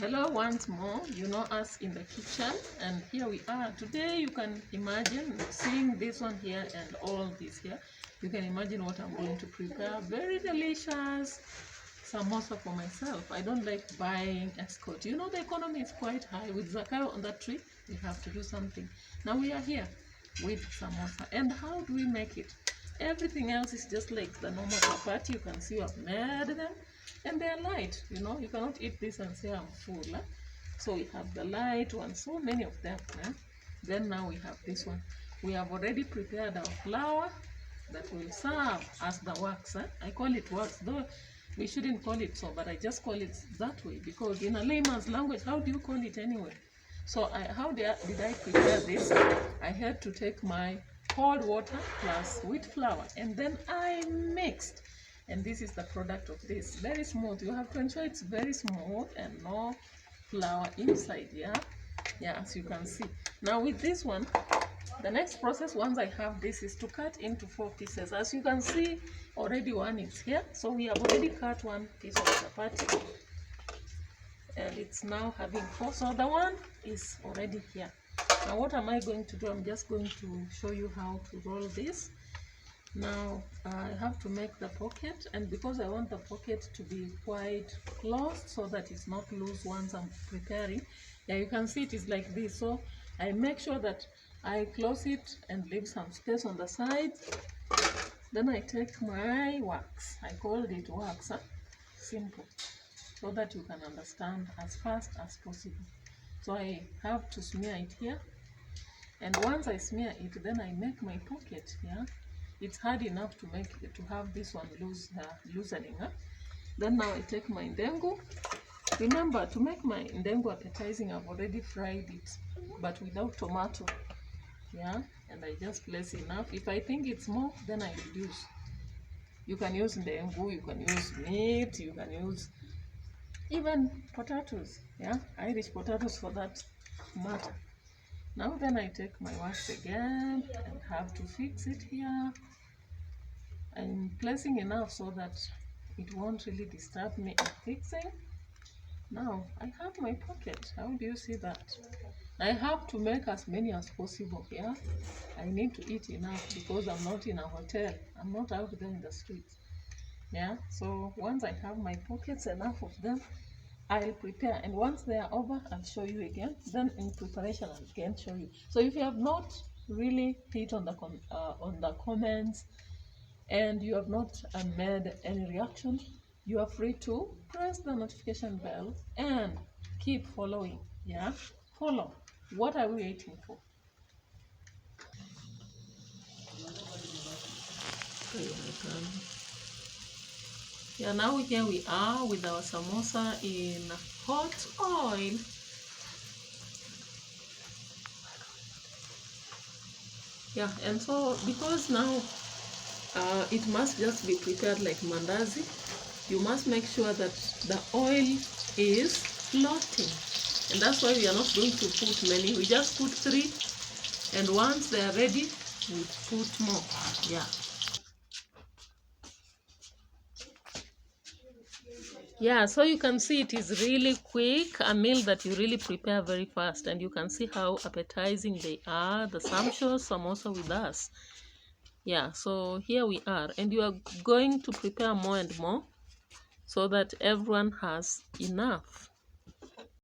Hello once more, you know us in the kitchen, and here we are. Today you can imagine seeing this one here and all this here. You can imagine what I'm going to prepare. Very delicious samosa for myself. I don't like buying escort. You know the economy is quite high. With Zakayo on that tree, we have to do something. Now we are here with samosa. And how do we make it? Everything else is just like the normal chapati. You can see I've made them. And they are light, you know, you cannot eat this and say I'm full. So we have the light one, so many of them. Then now we have this one. We have already prepared our flour that will serve as the wax. I call it wax, though we shouldn't call it so, but I just call it that way because in a layman's language, how do you call it anyway? So how did I prepare this? I had to take my cold water plus wheat flour, and then I mixed. And this is the product of this. Very smooth. You have to ensure it's very smooth and no flour inside. Yeah, as you can see. Now with this one, the next process once I have this is to cut into 4 pieces. As you can see, already one is here. So we have already cut one piece of chapati, and it's now having 4. So the one is already here. Now what am I going to do? I'm just going to show you how to roll this. Now I have to make the pocket, and because I want the pocket to be quite closed so that it's not loose once I'm preparing. Yeah, you can see it is like this. So I make sure that I close it and leave some space on the sides. Then I take my wax. I called it wax, simple, so that you can understand as fast as possible. So I have to smear it here, and once I smear it, then I make my pocket. Yeah, it's hard enough to make it, to have this one loosening. Then now I take my ndengu. Remember, to make my ndengu appetizing, I've already fried it, but without tomato. Yeah, and I just place enough. If I think it's more, then I reduce. You can use ndengu, you can use meat, you can use even potatoes. Yeah, Irish potatoes for that matter. Now then I take my wax again and have to fix it here. I'm placing enough so that it won't really disturb me in fixing. Now I have my pocket. How do you see that? I have to make as many as possible here. I need to eat enough because I'm not in a hotel. I'm not out there in the streets. Yeah, so once I have my pockets, enough of them, I'll prepare, and once they are over, I'll show you again. Then in preparation, I'll again show you. So if you have not really hit on the comments and you have not made any reaction, you are free to press the notification bell and keep following. Yeah, follow. What are we waiting for? Yeah, now here we are with our samosa in hot oil. Yeah, and so because now it must just be prepared like mandazi, you must make sure that the oil is floating, and that's why we are not going to put many. We just put 3, and once they are ready, we put more. Yeah, so you can see it is really quick, a meal that you really prepare very fast, and you can see how appetizing they are, the sumptuous samosa with us. Yeah, so here we are, and you are going to prepare more and more so that everyone has enough.